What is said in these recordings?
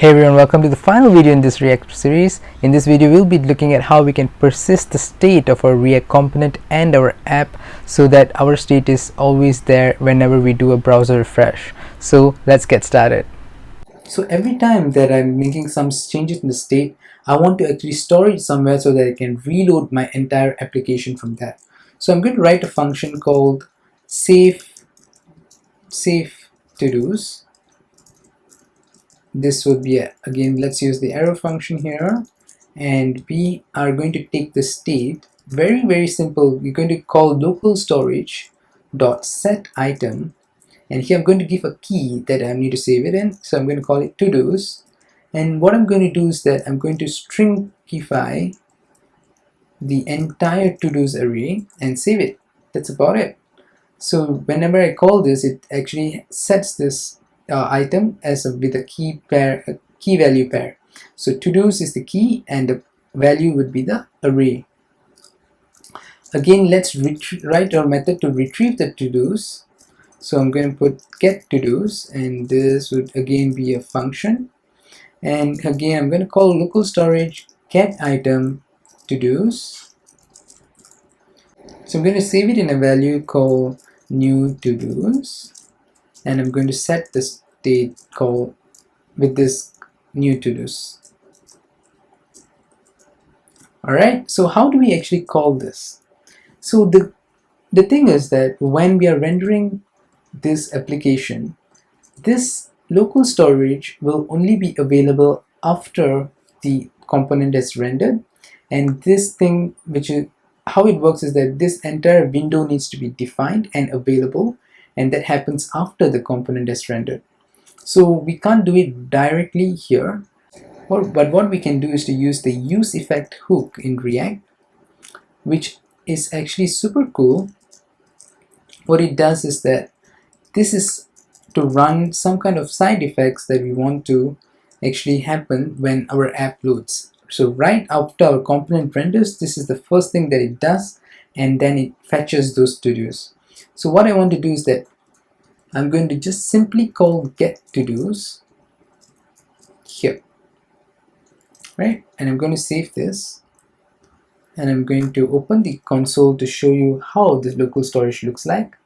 Hey everyone, welcome to the final video in this React series. In this video, we'll be looking at how we can persist the state of our React component and our app so that our state is always there whenever we do a browser refresh. So let's get started. So every time that I'm making some changes in the state, I want to actually store it somewhere so that I can reload my entire application from that. So I'm going to write a function called save toDos. This would be again, let's use the arrow function here, and we are going to take the state. Very simple. We're going to call local storage dot set item, and here I'm going to give a key that I need to save it in, so I'm going to call it toDos. And what I'm going to do is that I'm going to stringify the entire toDos array and save it. That's about it. So whenever I call this, it actually sets this item as with a key value pair. So toDos is the key and the value would be the array. Again, let's write our method to retrieve the toDos. So I'm going to put get toDos, and this would again be a function. And again, I'm going to call local storage get item toDos. So I'm going to save it in a value called new toDos. And I'm going to set the state call with this new toDos. Alright, so how do we actually call this? So the thing is that when we are rendering this application, this local storage will only be available after the component is rendered, and this thing, which is how it works, is that this entire window needs to be defined and available, and that happens after the component is rendered. So we can't do it directly here, but what we can do is to use the use effect hook in React, which is actually super cool. What it does is that this is to run some kind of side effects that we want to actually happen when our app loads. So right after our component renders, this is the first thing that it does, and then it fetches those toDos. So what I want to do is that I'm going to just simply call get toDos here, right? And I'm going to save this, and I'm going to open the console to show you how this local storage looks like.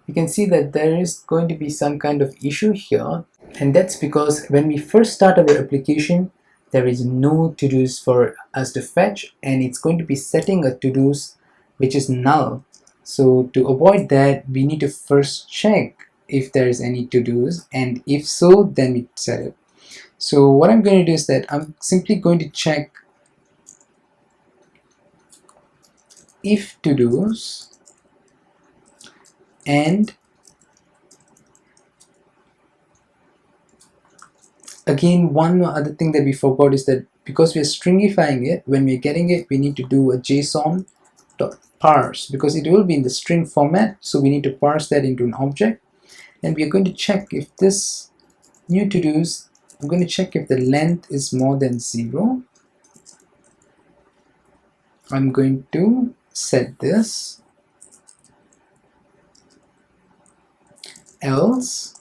You can see that there is going to be some kind of issue here, and that's because when we first start our application, there is no toDos for us to fetch, and it's going to be setting a toDos which is null. So to avoid that, we need to first check if there is any toDos, and if so, then we set it. So what I'm going to do is that I'm simply going to check if toDos, and again, one other thing that we forgot is that because we are stringifying it, when we're getting it, we need to do a JSON.parse, because it will be in the string format, so we need to parse that into an object. And we are going to check if this new toDos, I'm going to check if the length is more than 0. I'm going to set this, else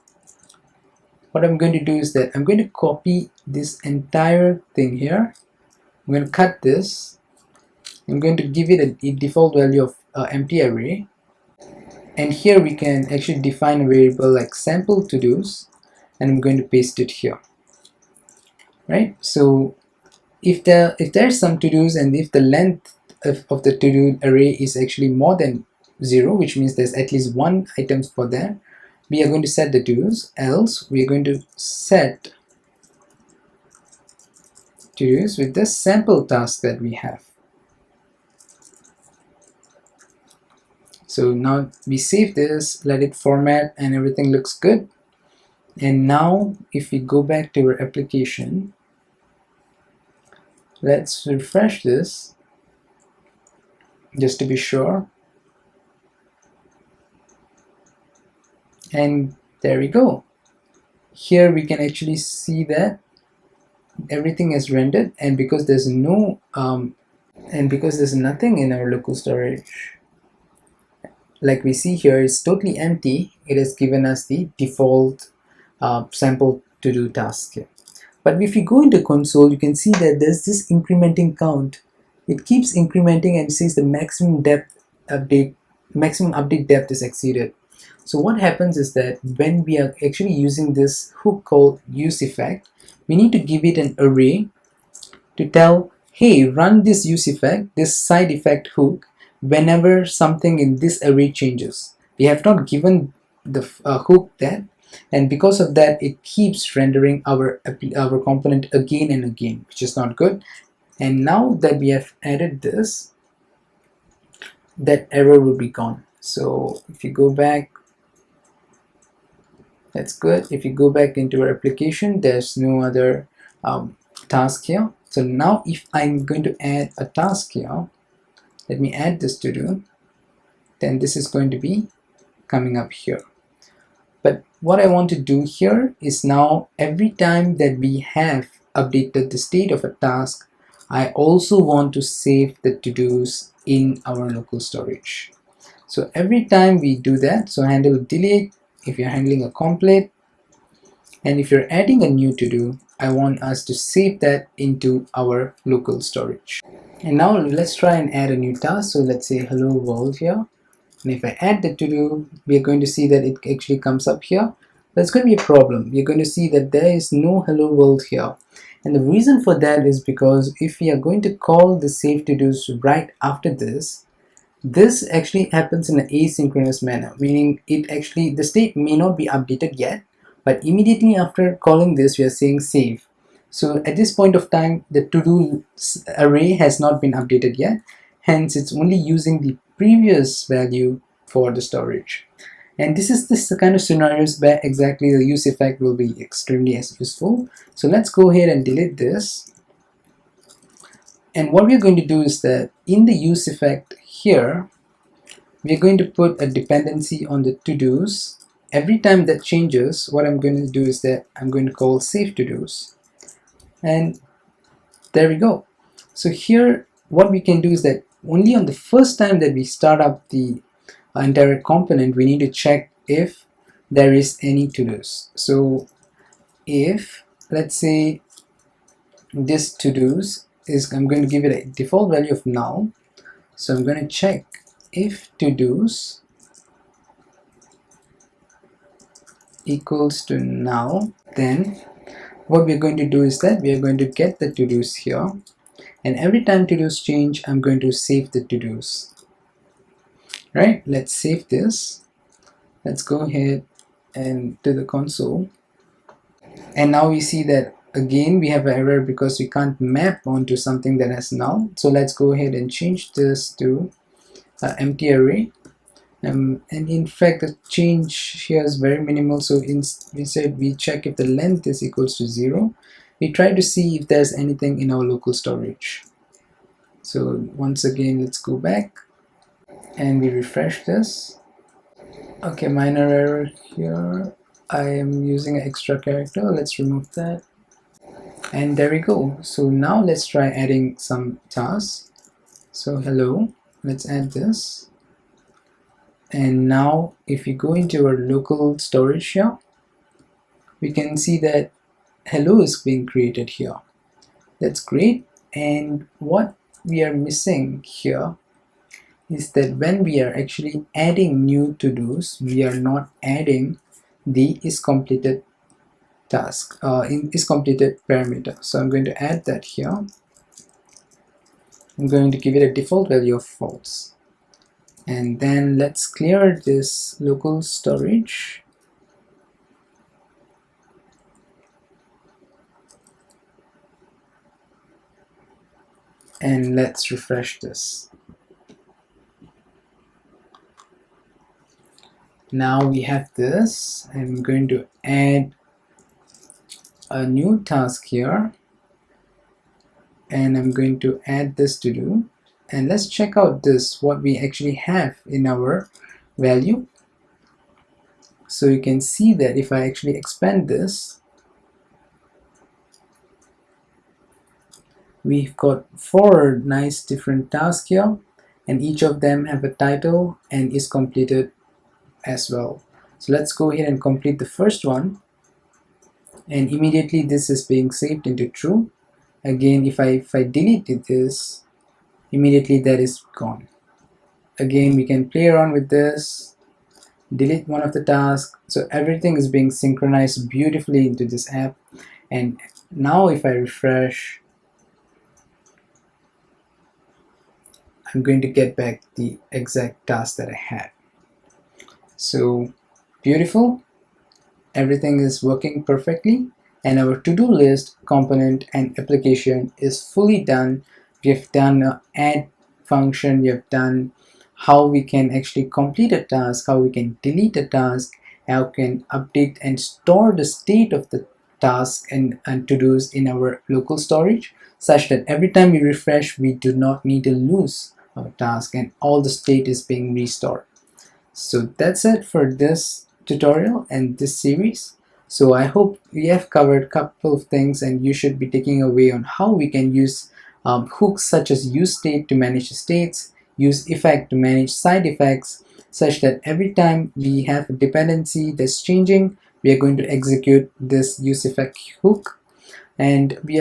what I'm going to do is that I'm going to copy this entire thing here. I'm going to cut this. I'm going to give it a default value of empty array, and here we can actually define a variable like sample toDos, and I'm going to paste it here, right? So if there's some toDos, and if the length of the toDo array is actually more than 0, which means there's at least one item for that, we are going to set the toDos. Else we are going to set toDos with the sample task that we have. So now we save this, let it format, and everything looks good. And now if we go back to our application, let's refresh this just to be sure. And there we go. Here we can actually see that everything is rendered, and because there's no because there's nothing in our local storage, like we see here, it's totally empty. It has given us the default sample to do task here. But if you go into console, you can see that there's this incrementing count. It keeps incrementing and says the maximum update depth is exceeded. So what happens is that when we are actually using this hook called useEffect, we need to give it an array to tell, hey, run this useEffect, this side effect hook, whenever something in this array changes. We have not given the hook that, and because of that, it keeps rendering our component again and again, which is not good. And now that we have added this, that error will be gone. So if you go back, that's good. If you go back into our application, there's no other task here. So now if I'm going to add a task here, let me add this to do, then this is going to be coming up here. But what I want to do here is now every time that we have updated the state of a task, I also want to save the to-dos in our local storage. So every time we do that, so handle delete if you're handling a complete, and if you're adding a new to-do, I want us to save that into our local storage. And now let's try and add a new task. So let's say hello world here. And if I add the to-do, we are going to see that it actually comes up here. That's going to be a problem. You're going to see that there is no hello world here. And the reason for that is because if we are going to call the save to-dos right after this actually happens in an asynchronous manner, meaning the state may not be updated yet, but immediately after calling this, we are saying save. So at this point of time, the to-do array has not been updated yet, hence it's only using the previous value for the storage. And this is the kind of scenarios where exactly the useEffect will be extremely useful. So let's go ahead and delete this. And what we're going to do is that in the useEffect here, we're going to put a dependency on the to-dos. Every time that changes, what I'm going to do is that I'm going to call save to-dos. And there we go. So here, what we can do is that only on the first time that we start up the entire component, we need to check if there is any to-dos. So if, let's say, this to-dos is, I'm going to give it a default value of null. So I'm going to check if to-dos equals to null, then what we're going to do is that we are going to get the to-dos here, and every time to-dos change, I'm going to save the to-dos. Right, let's save this. Let's go ahead and to the console, and now we see that again we have an error because we can't map onto something that has null. So let's go ahead and change this to empty array. And in fact, the change here is very minimal. So instead we check if the length is equals to 0. We try to see if there's anything in our local storage. So once again, let's go back and we refresh this. Okay, minor error here. I am using an extra character. Let's remove that. And there we go. So now let's try adding some tasks. So hello, let's add this. And now if you go into our local storage here, we can see that hello is being created here. That's great. And what we are missing here is that when we are actually adding new to-dos, we are not adding the is completed task, is completed parameter. So I'm going to add that here. I'm going to give it a default value of false. And then let's clear this local storage. And let's refresh this. Now we have this. I'm going to add a new task here. And I'm going to add this to do. And let's check out this, what we actually have in our value. So you can see that if I actually expand this, we've got 4 nice different tasks here, and each of them have a title and is completed as well. So let's go ahead and complete the first one. and immediately this is being saved into true. Again, if I delete this, immediately that is gone. Again, we can play around with this, delete one of the tasks, so everything is being synchronized beautifully into this app. And now if I refresh, I'm going to get back the exact task that I had. So beautiful, everything is working perfectly, and our to-do list component and application is fully done. We have done an add function, we have done how we can actually complete a task, how we can delete a task, how we can update and store the state of the task and to-dos in our local storage, such that every time we refresh we do not need to lose our task and all the state is being restored. So that's it for this tutorial and this series. So I hope we have covered a couple of things, and you should be taking away on how we can use hooks such as use state to manage states, use effect to manage side effects, such that every time we have a dependency that's changing, we are going to execute this use effect hook. And we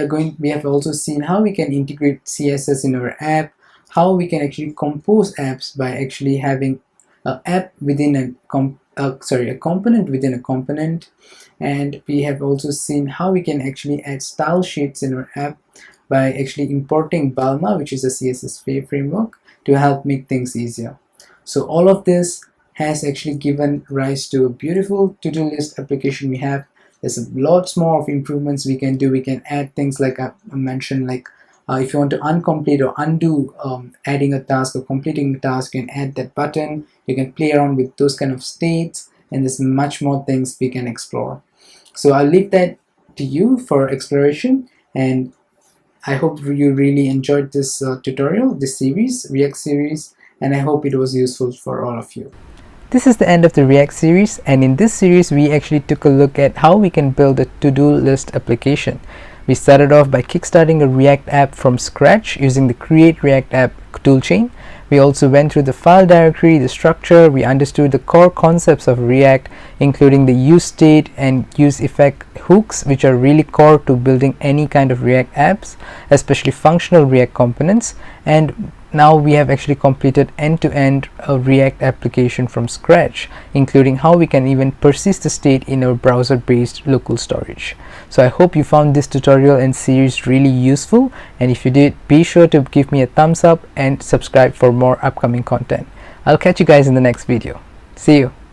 have also seen how we can integrate CSS in our app, how we can actually compose apps by actually having an app within a component within a component. And we have also seen how we can actually add style sheets in our app by actually importing Balma, which is a CSS framework, to help make things easier. So all of this has actually given rise to a beautiful to-do list application we have. There's a lots more of improvements we can do. We can add things like I mentioned, like if you want to uncomplete or undo adding a task or completing a task, you can add that button. You can play around with those kind of states, and there's much more things we can explore. So I'll leave that to you for exploration, and I hope you really enjoyed this tutorial, this series, React series, and I hope it was useful for all of you. This is the end of the React series, and in this series we actually took a look at how we can build a to-do list application. We started off by kickstarting a React app from scratch using the Create React App toolchain. We also went through the file directory, the structure. We understood the core concepts of React, including the use state and use effect hooks, which are really core to building any kind of React apps, especially functional React components. And now we have actually completed end-to-end a React application from scratch, including how we can even persist the state in our browser-based local storage. So I hope you found this tutorial and series really useful, and if you did, be sure to give me a thumbs up and subscribe for more upcoming content. I'll catch you guys in the next video. See you.